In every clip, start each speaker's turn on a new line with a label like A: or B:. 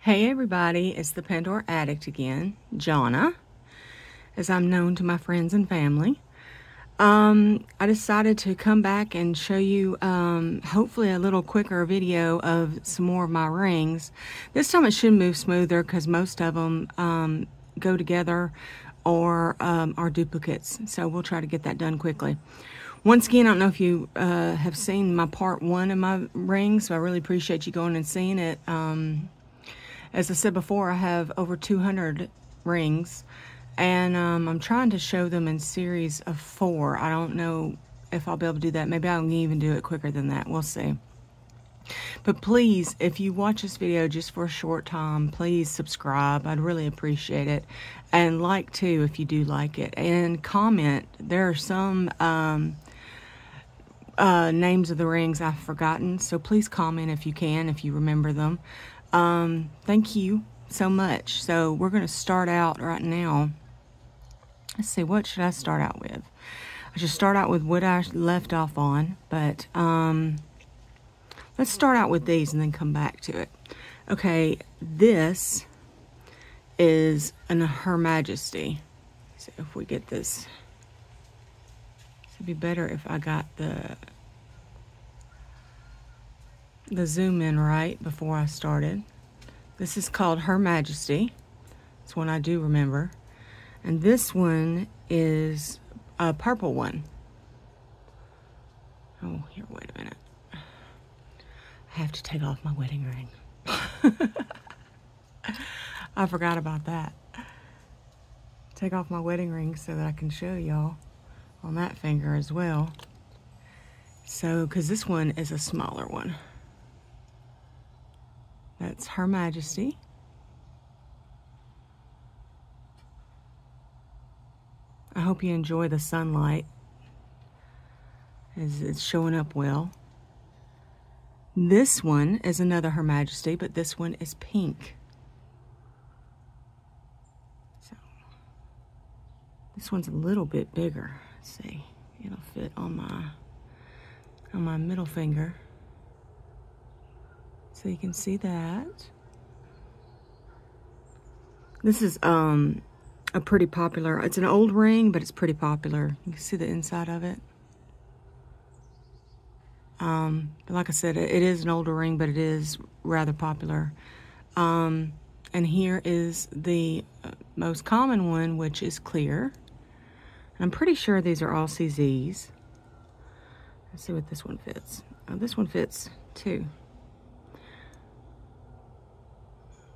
A: Hey everybody, it's the Pandora Addict again, Jonna, as I'm known to my friends and family. I decided to come back and show you hopefully a little quicker video of some more of my rings. This time it should move smoother because most of them go together or are duplicates, so we'll try to get that done quickly. Once again, I don't know if you have seen my part 1 of my rings, so I really appreciate you going and seeing it. As I said before, I have over 200 rings, and I'm trying to show them in series of 4. I don't know if I'll be able to do that. Maybe I'll even do it quicker than that. We'll see. But please, if you watch this video just for a short time, please subscribe. I'd really appreciate it. And like too, if you do like it. And comment. There are some names of the rings I've forgotten, so please comment if you can, if you remember them. Thank you so much. So we're going to start out right now. Let's see, what should I start out with? I should start out with what I left off on, but let's start out with these and then come back to it. Okay, this is Her Majesty. So if we get this, it'd be better if I got the zoom in right before I started. This is called Her Majesty. It's one I do remember. And this one is a purple one. Oh, here, wait a minute. I have to take off my wedding ring. I forgot about that. Take off my wedding ring so that I can show y'all on that finger as well. So, because this one is a smaller one. That's Her Majesty. I hope you enjoy the sunlight as it's showing up well. This one is another Her Majesty, but this one is pink. So this one's a little bit bigger. Let's see. It'll fit on my middle finger. So you can see that. This is a pretty popular, it's an old ring, but it's pretty popular. You can see the inside of it. But like I said, it is an older ring, but it is rather popular. And here is the most common one, which is clear. And I'm pretty sure these are all CZs. Let's see what this one fits. Oh, this one fits too.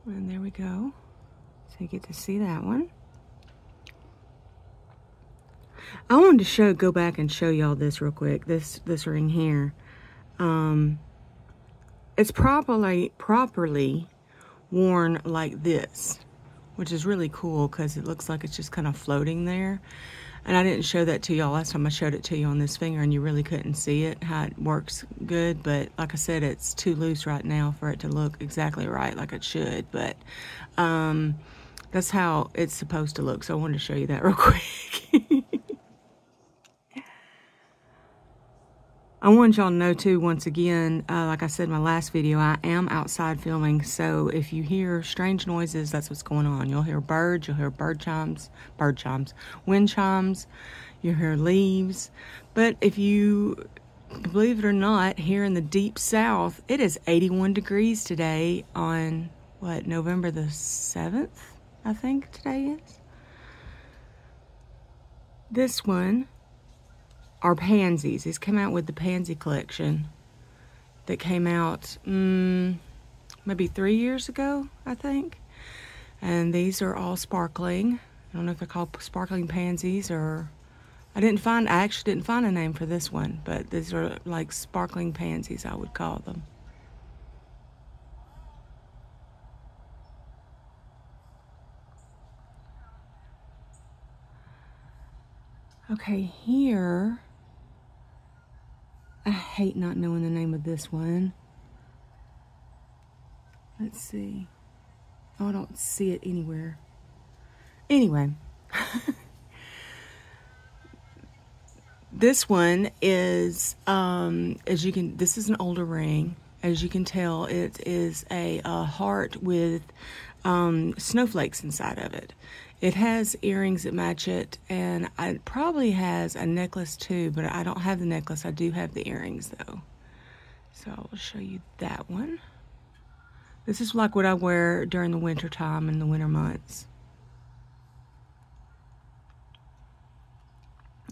A: And there we go. So you get to see that one. I wanted to go back and show y'all this real quick. This ring here. It's properly worn like this, which is really cool because it looks like it's just kind of floating there. And I didn't show that to y'all last time I showed it to you on this finger, and you really couldn't see it, how it works good. But like I said, it's too loose right now for it to look exactly right like it should. But that's how it's supposed to look. So I wanted to show you that real quick. I wanted y'all to know too, once again, like I said in my last video, I am outside filming, so if you hear strange noises, that's what's going on. You'll hear birds, you'll hear wind chimes, you'll hear leaves. But if you believe it or not, here in the deep south, it is 81 degrees today on, what, November the 7th, I think today is. This one are pansies. He's come out with the pansy collection that came out maybe 3 years ago, I think. And these are all sparkling. I don't know if they're called sparkling pansies or... I actually didn't find a name for this one, but these are like sparkling pansies, I would call them. Okay, here... I hate not knowing the name of this one. Let's see. Oh, I don't see it anywhere. Anyway. This one is, this is an older ring. As you can tell, it is a heart with snowflakes inside of it. It has earrings that match it, and it probably has a necklace too, but I don't have the necklace. I do have the earrings though. So I'll show you that one. This is like what I wear during the winter time in the winter months.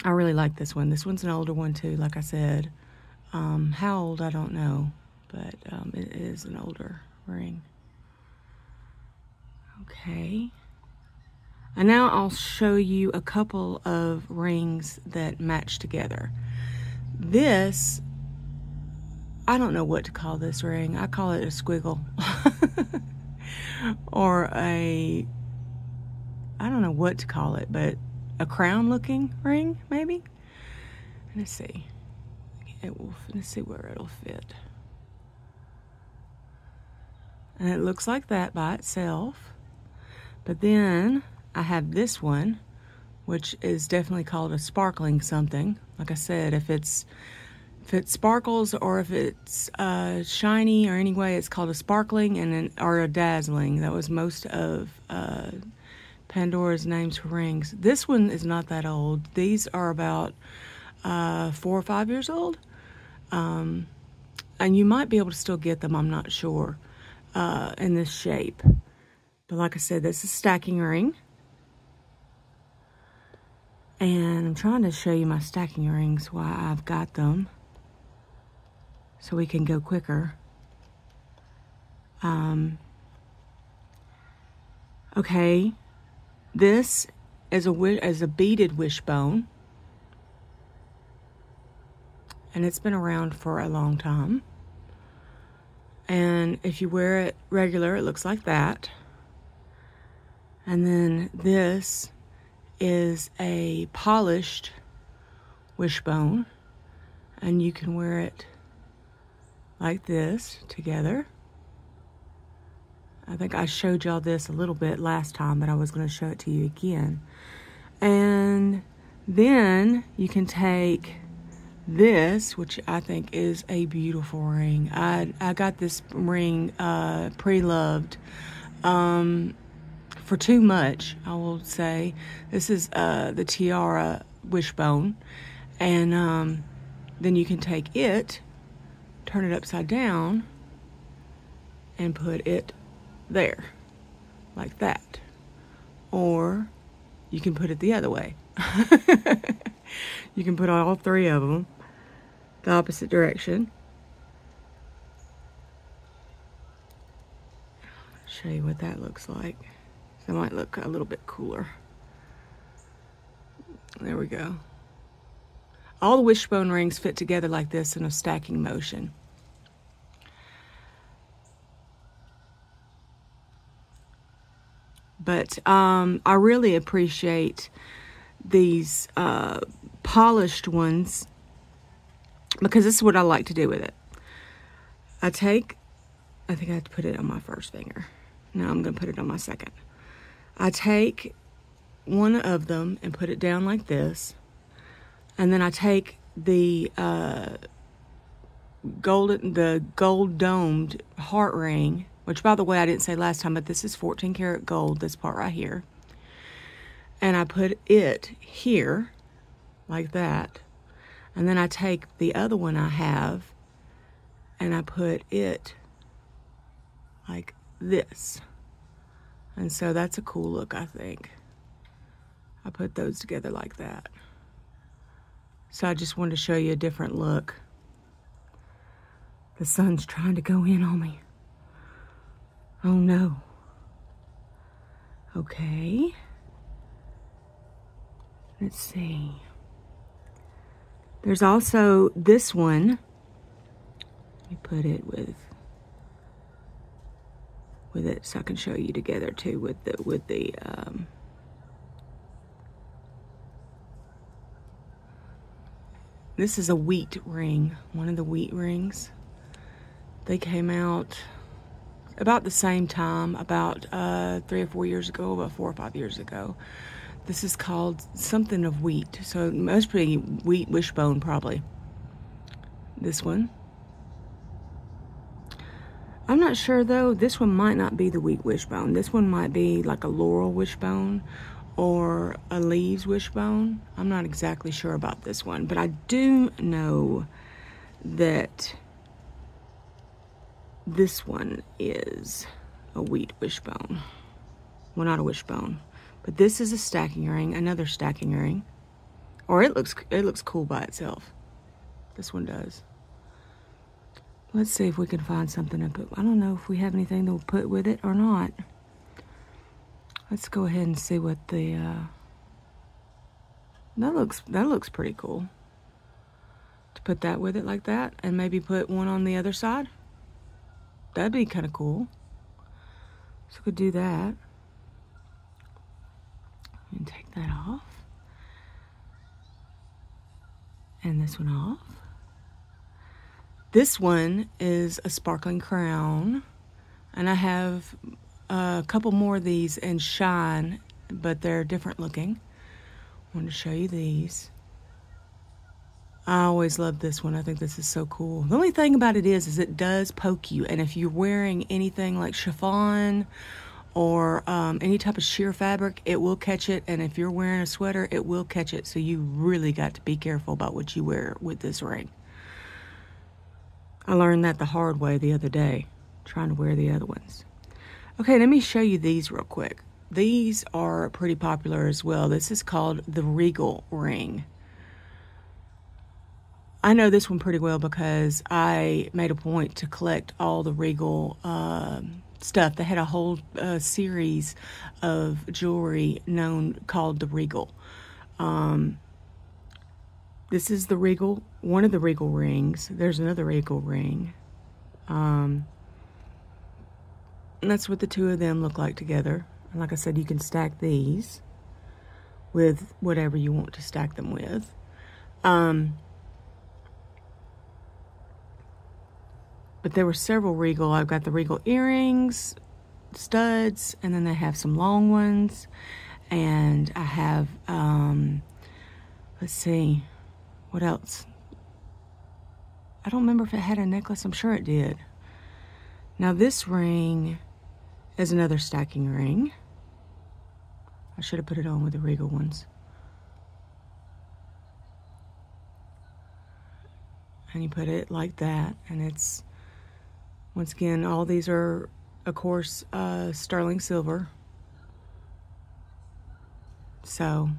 A: I really like this one. This one's an older one too, like I said. How old, I don't know, but it is an older ring. Okay. And now I'll show you a couple of rings that match together. This, I don't know what to call this ring. I call it a squiggle. Or I don't know what to call it, but a crown looking ring, maybe? Let's see. Let's see where it'll fit. And it looks like that by itself. But then I have this one, which is definitely called a sparkling something. Like I said, if it sparkles or if it's shiny or anyway, it's called a sparkling or a dazzling. That was most of Pandora's names for rings. This one is not that old. These are about 4 or 5 years old. And you might be able to still get them, I'm not sure, in this shape. But like I said, this is a stacking ring. And I'm trying to show you my stacking rings, why I've got them, so we can go quicker. Okay, this is a beaded wishbone. And it's been around for a long time. And if you wear it regular, it looks like that. And then this is a polished wishbone, and you can wear it like this together. I think I showed y'all this a little bit last time, but I was going to show it to you again. And then you can take this, which I think is a beautiful ring. I got this ring pre-loved for too much, I will say. This is the tiara wishbone, and then you can take it, turn it upside down, and put it there, like that. Or you can put it the other way. You can put all 3 of them the opposite direction. I'll show you what that looks like. That might look a little bit cooler. There we go. All the wishbone rings fit together like this in a stacking motion. But I really appreciate these polished ones, because this is what I like to do with it. I think I have to put it on my first finger. No, I'm going to put it on my second. I take one of them and put it down like this, and then I take the gold domed heart ring, which, by the way, I didn't say last time, but this is 14 karat gold, this part right here. And I put it here, like that. And then I take the other one I have, and I put it like this. And so that's a cool look, I think. I put those together like that. So I just wanted to show you a different look. The sun's trying to go in on me. Oh no. Okay. Let's see. There's also this one. Let me put it with it so I can show you together too with the this is a wheat ring, one of the wheat rings. They came out about the same time, about 3 or 4 years ago, about 4 or 5 years ago. This is called something of wheat, so it must be wheat wishbone probably. This one. I'm not sure though. This one might not be the wheat wishbone. This one might be like a laurel wishbone or a leaves wishbone. I'm not exactly sure about this one, but I do know that this one is a wheat wishbone. Well, not a wishbone, but this is a stacking ring, another stacking ring. Or it looks cool by itself. This one does. Let's see if we can find something to put. I don't know if we have anything to put with it or not. Let's go ahead and see what the that looks pretty cool. To put that with it like that, and maybe put one on the other side. That'd be kind of cool. So we could do that. And take that off. And this one off. This one is a sparkling crown, and I have a couple more of these in shine, but they're different looking. I wanted to show you these. I always love this one. I think this is so cool. The only thing about it is it does poke you, and if you're wearing anything like chiffon or any type of sheer fabric, it will catch it, and if you're wearing a sweater, it will catch it, so you really got to be careful about what you wear with this ring. I learned that the hard way the other day, trying to wear the other ones. Okay, let me show you these real quick. These are pretty popular as well. This is called the Regal ring. I know this one pretty well because I made a point to collect all the Regal stuff. They had a whole series of jewelry called the Regal. This is the Regal, one of the Regal rings. There's another Regal ring. And that's what the two of them look like together. And like I said, you can stack these with whatever you want to stack them with. But there were several Regal. I've got the Regal earrings, studs, and then they have some long ones. And I have, let's see, what else? I don't remember if it had a necklace. I'm sure it did. Now this ring is another stacking ring. I should have put it on with the Regal ones. And you put it like that, and it's, once again, all these are, of course, sterling silver. So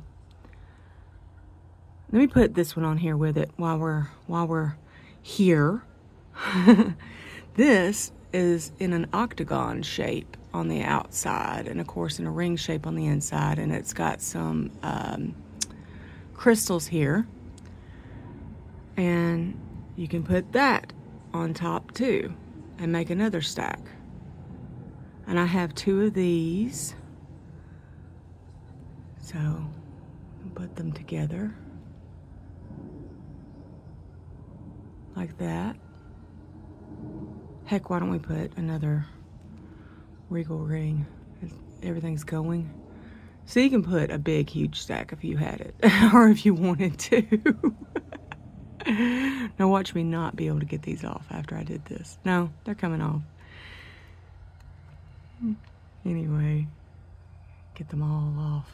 A: let me put this one on here with it while we're here. This is in an octagon shape on the outside, and of course in a ring shape on the inside, and it's got some crystals here, and you can put that on top too and make another stack. And I have two of these, so I'll put them together like that. Heck, why don't we put another Regal ring? Everything's going. So you can put a big, huge stack if you had it, or if you wanted to. Now watch me not be able to get these off after I did this. No, they're coming off. Anyway, get them all off.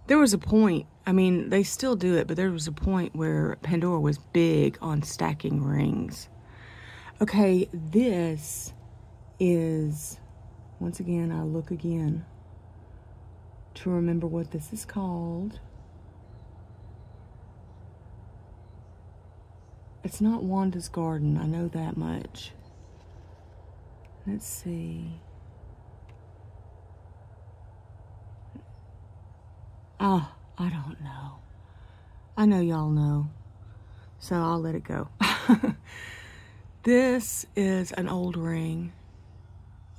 A: There was a point, I mean, they still do it, but there was a point where Pandora was big on stacking rings. Okay, this is, once again, I look again to remember what this is called. It's not Wanda's Garden, I know that much. Let's see. Oh, I don't know. I know y'all know, so I'll let it go. This is an old ring.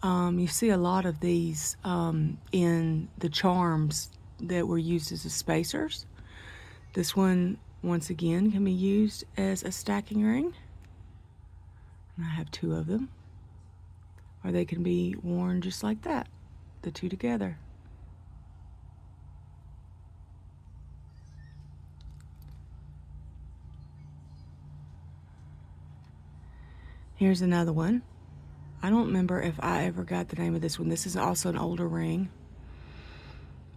A: You see a lot of these in the charms that were used as spacers. This one, once again, can be used as a stacking ring. And I have two of them. Or they can be worn just like that, the two together. Here's another one. I don't remember if I ever got the name of this one. This is also an older ring.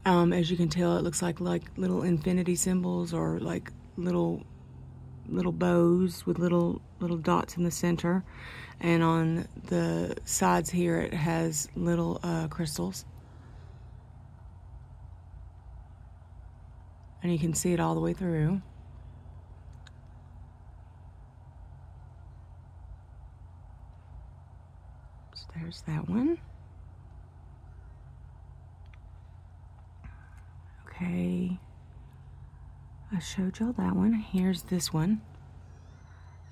A: As you can tell, it looks like little infinity symbols, or like little bows with little dots in the center, and on the sides here it has little crystals, and you can see it all the way through. So there's that one. Okay, I showed y'all that one. Here's this one,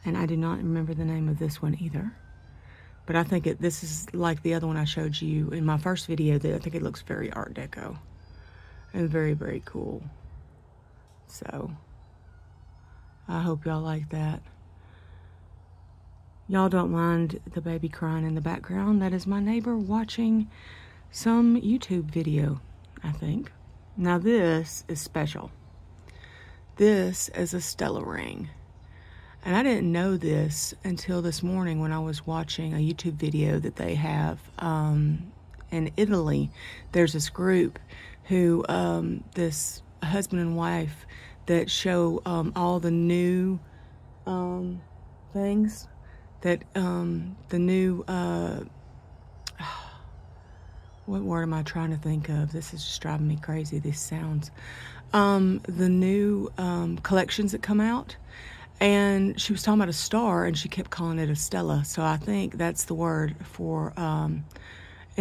A: and I do not remember the name of this one either, but I think this is like the other one I showed you in my first video. That I think it looks very Art Deco and very, very cool. So I hope y'all like that. Y'all don't mind the baby crying in the background. That is my neighbor watching some YouTube video, I think. Now this is special. This is a Stella ring. And I didn't know this until this morning when I was watching a YouTube video that they have in Italy. There's this group who, this husband and wife, that show all the new things that the new what word am I trying to think of? This is just driving me crazy, these sounds. The new collections that come out. And she was talking about a star, and she kept calling it a Stella. So I think that's the word for, in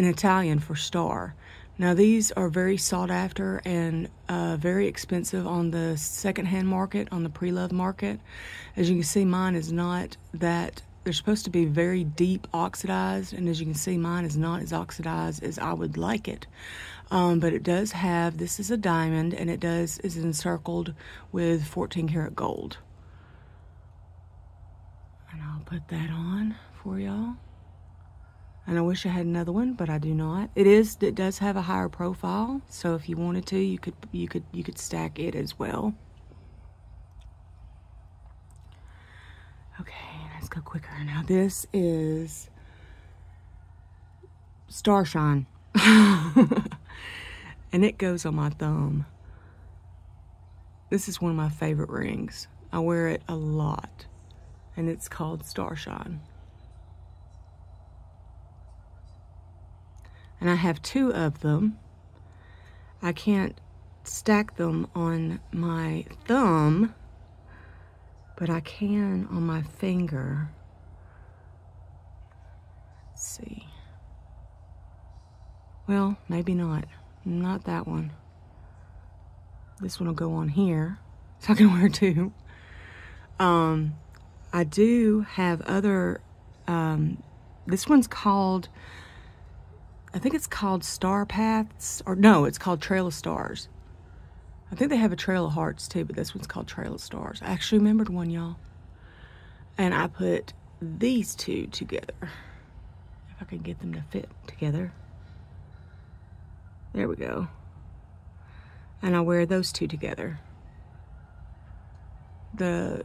A: Italian, for star. Now these are very sought after and very expensive on the secondhand market, on the pre-love market. As you can see, mine is not that. They're supposed to be very deep oxidized, and as you can see, mine is not as oxidized as I would like it. But it does have, this is a diamond, and it is encircled with 14 karat gold. And I'll put that on for y'all. And I wish I had another one, but I do not. It does have a higher profile, so if you wanted to, you could stack it as well. Okay, let's go quicker. Now this is Starshine. And it goes on my thumb. This is one of my favorite rings. I wear it a lot. And it's called Starshine. And I have two of them. I can't stack them on my thumb, but I can on my finger. Let's see. Well, maybe not. Not that one. This one will go on here, so I can wear two. I do have other, this one's called, I think it's called Star Paths, or no, it's called Trail of Stars. I think they have a Trail of Hearts too, but this one's called Trail of Stars. I actually remembered one, y'all. And I put these two together. If I can get them to fit together. There we go. And I wear those two together. The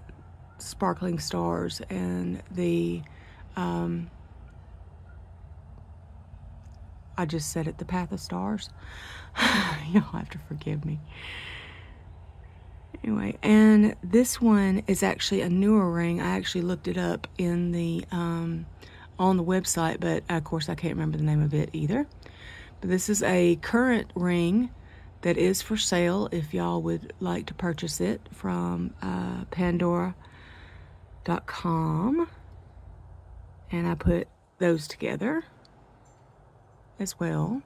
A: sparkling stars and the, I just said it, the Path of Stars. Y'all have to forgive me. Anyway, and this one is actually a newer ring. I actually looked it up in the, on the website, but of course I can't remember the name of it either. But this is a current ring that is for sale if y'all would like to purchase it from Pandora.com. And I put those together as well.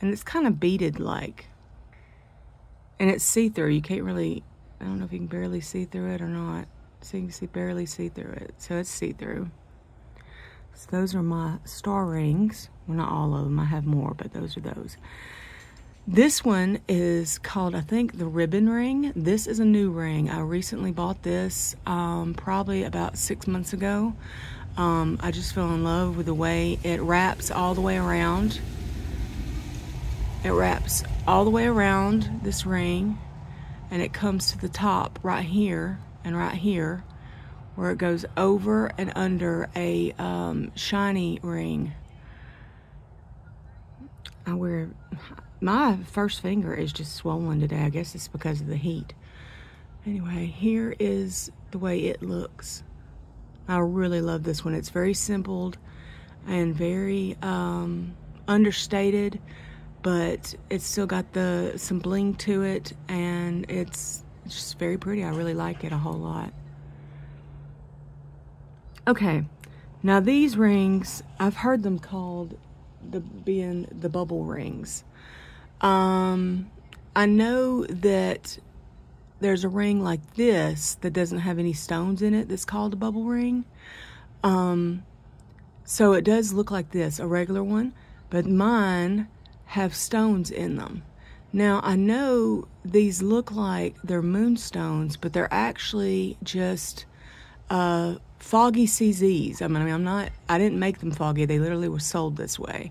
A: And it's kind of beaded like. And it's see-through. You can't really, I don't know if you can barely see through it or not. So you can barely see through it. So it's see-through. So those are my star rings. Well, not all of them. I have more, but those are those. This one is called, I think, the ribbon ring. This is a new ring. I recently bought this probably about 6 months ago. I just fell in love with the way it wraps all the way around. It wraps all the way around this ring, and it comes to the top right here and right here, where it goes over and under a shiny ring. My first finger is just swollen today. I guess it's because of the heat. Anyway, here is the way it looks. I really love this one. It's very simple and very understated, but it's still got some bling to it, and it's just very pretty. I really like it a whole lot. Okay, now these rings, I've heard them called being the bubble rings. I know that there's a ring like this that doesn't have any stones in it that's called a bubble ring. So it does look like this, a regular one, but mine have stones in them. Now, I know these look like they're moonstones, but they're actually just foggy CZs. I didn't make them foggy. They literally were sold this way.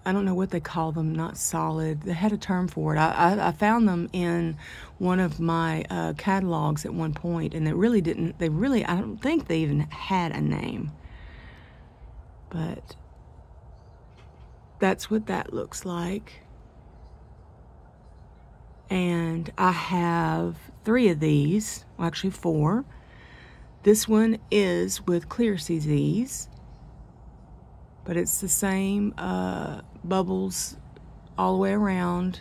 A: I don't know what they call them, not solid. They had a term for it. I found them in one of my catalogs at one point, and I don't think they even had a name. But that's what that looks like. And I have 3 of these, well, actually 4. This one is with clear CZs, but it's the same bubbles all the way around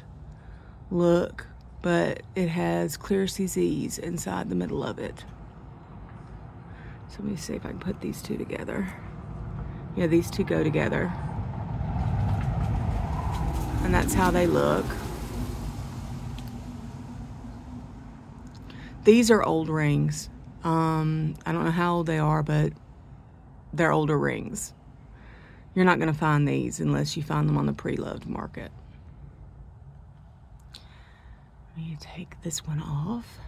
A: look, but it has clear CZs inside the middle of it. So let me see if I can put these two together. Yeah, these two go together. And that's how they look. These are old rings. I don't know how old they are, but they're older rings. You're not going to find these unless you find them on the pre-loved market. Let me take this one off.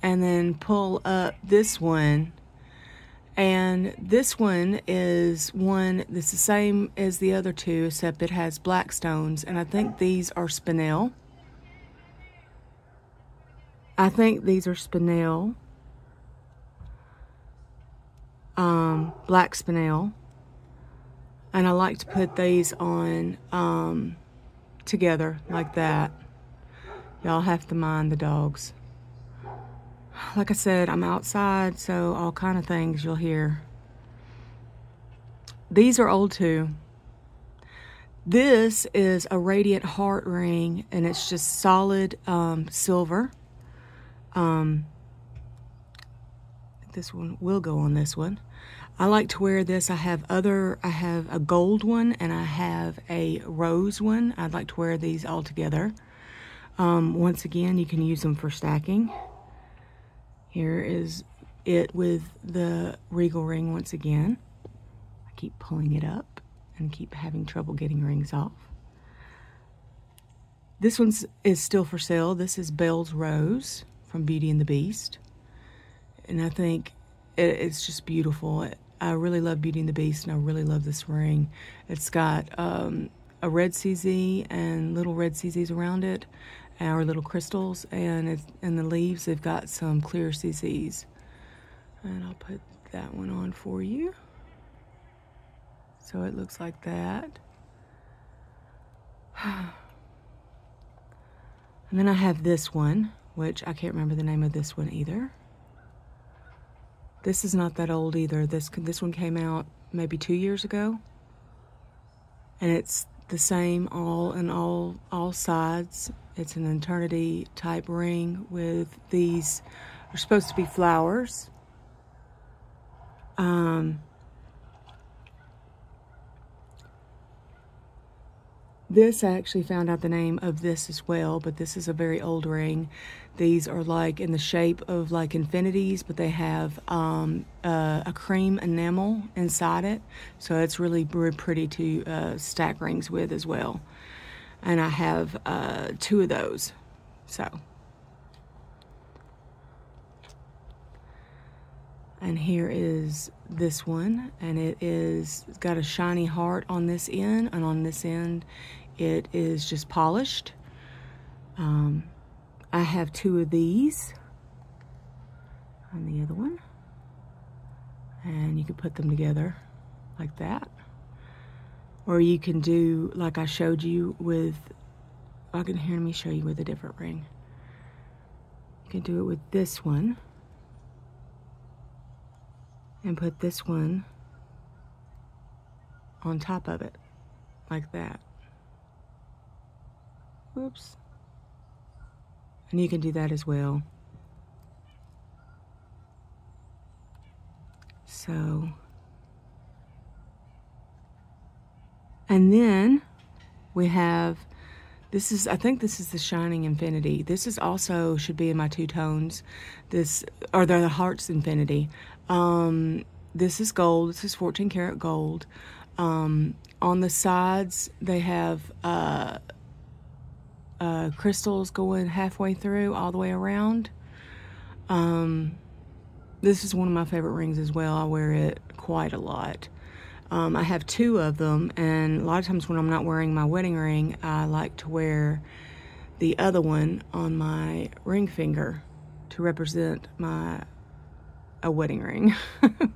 A: And then pull up this one. And this one is one that's the same as the other two, except it has black stones. And I think these are spinel. Black spinel, and I like to put these on together like that. Y'all have to mind the dogs. Like I said, I'm outside, so all kind of things you'll hear. These are old too. This is a radiant heart ring, and it's just solid silver. This one will go on this one. I like to wear this. I have a gold one and I have a rose one. I'd like to wear these all together. Once again, you can use them for stacking. Here is it with the regal ring once again. I keep pulling it up and keep having trouble getting rings off. This one is still for sale. This is Belle's Rose from Beauty and the Beast. And I think it's just beautiful. I really love Beauty and the Beast, and I really love this ring. It's got a red CZ and little red CZs around it, or little crystals, and the leaves, they've got some clear CZs. And I'll put that one on for you. So it looks like that. And then I have this one, which I can't remember the name of this one either. This is not that old either. This one came out maybe 2 years ago. And it's the same all sides. It's an eternity type ring with these are supposed to be flowers. This, I actually found out the name of this as well, but this is a very old ring. These are like in the shape of like infinities, but they have a cream enamel inside it. So it's really pretty to stack rings with as well. And I have 2 of those. So. And here is this one, and it's got a shiny heart on this end, and on this end it is just polished. I have 2 of these on the other one, and you can put them together like that, or you can do like I showed you with, I can hear me show you with a different ring. You can do it with this one and put this one on top of it like that. Whoops. And you can do that as well. So, and then we have, this is, I think this is the Shining Infinity. This is also, should be in my 2 tones. This, or they're the Hearts Infinity. This is gold. This is 14 karat gold. On the sides, they have crystals going halfway through, all the way around. This is one of my favorite rings as well. I wear it quite a lot. I have 2 of them, and a lot of times when I'm not wearing my wedding ring, I like to wear the other one on my ring finger to represent a wedding ring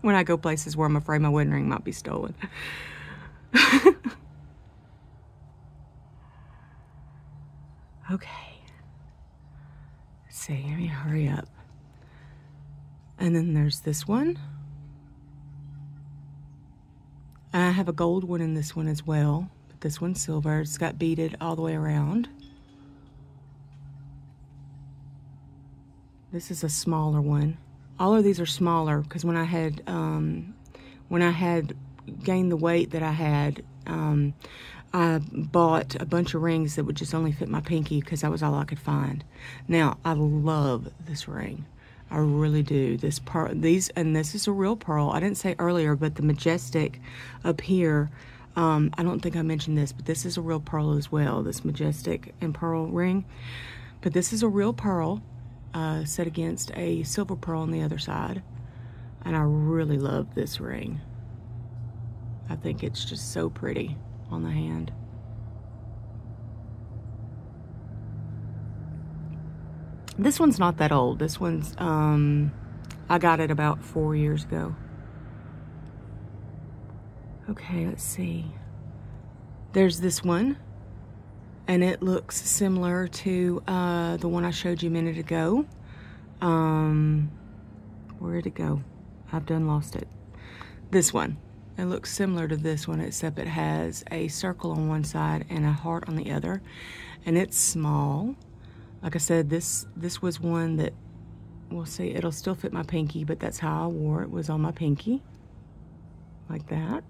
A: when I go places where I'm afraid my wedding ring might be stolen. Okay. Let's see, let me hurry up. And then there's this one. I have a gold one in this one as well, but this one's silver. It's got beaded all the way around. This is a smaller one. All of these are smaller because when I had gained the weight that I had, I bought a bunch of rings that would just only fit my pinky because that was all I could find. Now, I love this ring. I really do. This pearl, and this is a real pearl. I didn't say earlier, but the Majestic up here, I don't think I mentioned this, but this is a real pearl as well, this Majestic and pearl ring. But this is a real pearl set against a silver pearl on the other side. And I really love this ring. I think it's just so pretty on the hand. This one's not that old. This one's, I got it about 4 years ago. Okay, let's see. There's this one, and it looks similar to the one I showed you a minute ago. Where'd it go? I've done lost it. This one. It looks similar to this one, except it has a circle on one side and a heart on the other, and it's small. Like I said, this was one that, we'll see, it'll still fit my pinky, but that's how I wore it, was on my pinky, like that.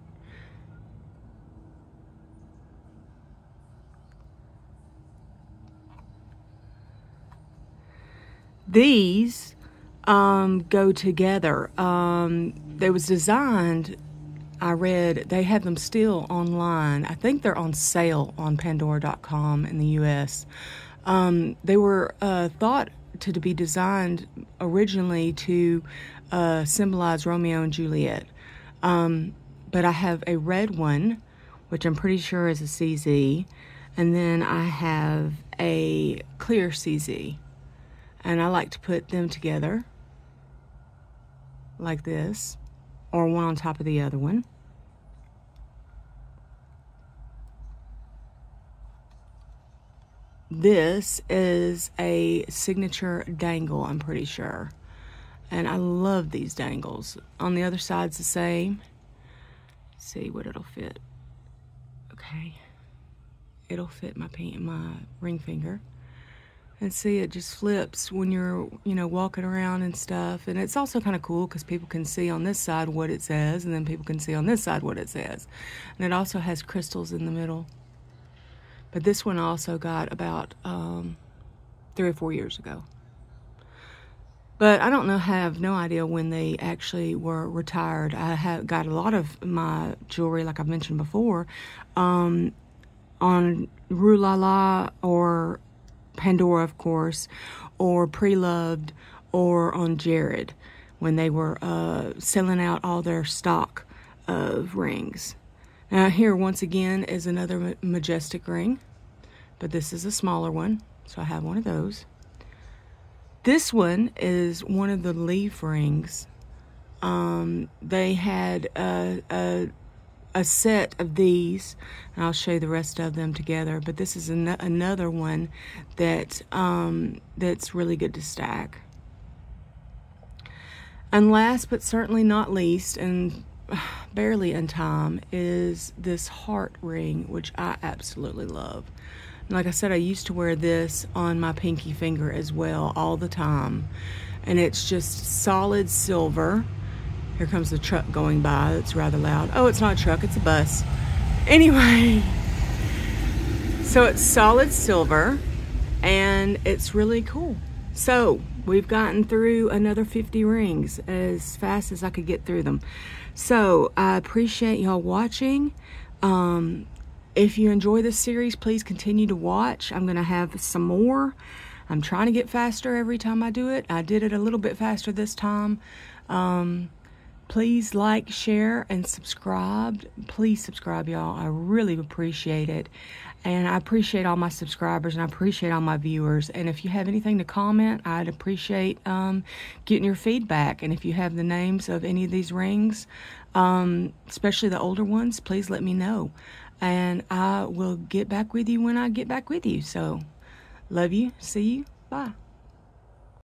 A: These go together. They was designed, I read, they have them still online. I think they're on sale on Pandora.com in the US. They were thought to be designed originally to symbolize Romeo and Juliet. But I have a red one, which I'm pretty sure is a CZ, and then I have a clear CZ. And I like to put them together like this, or one on top of the other one. This is a signature dangle, I'm pretty sure. And I love these dangles. On the other side's the same. Let's see what it'll fit. Okay. It'll fit my ring finger. And see, it just flips when you're, walking around and stuff. And it's also kind of cool because people can see on this side what it says, and then people can see on this side what it says. And it also has crystals in the middle. But this one I also got about 3 or 4 years ago. But I don't know, have no idea when they actually were retired. I have got a lot of my jewelry, like I've mentioned before, on Rue La La or Pandora, of course, or Pre-Loved, or on Jared. when they were selling out all their stock of rings. Now here once again is another majestic ring, but this is a smaller one, so I have one of those. This one is one of the leaf rings. They had a set of these, and I'll show you the rest of them together, but this is another one that that's really good to stack. And last but certainly not least, and barely in time, is this heart ring, which I absolutely love. And like I said, I used to wear this on my pinky finger as well all the time, and it's just solid silver. Here comes the truck going by. It's rather loud. Oh, it's not a truck, it's a bus. Anyway, so it's solid silver and it's really cool. So we've gotten through another 50 rings as fast as I could get through them. So I appreciate y'all watching. If you enjoy this series, please continue to watch. I'm gonna have some more. I'm trying to get faster every time I do it. I did it a little bit faster this time. Please like, share, and subscribe. Please subscribe, y'all. I really appreciate it. And I appreciate all my subscribers, and I appreciate all my viewers. And if you have anything to comment, I'd appreciate getting your feedback. And if you have the names of any of these rings, especially the older ones, please let me know. And I will get back with you when I get back with you. So, love you. See you. Bye.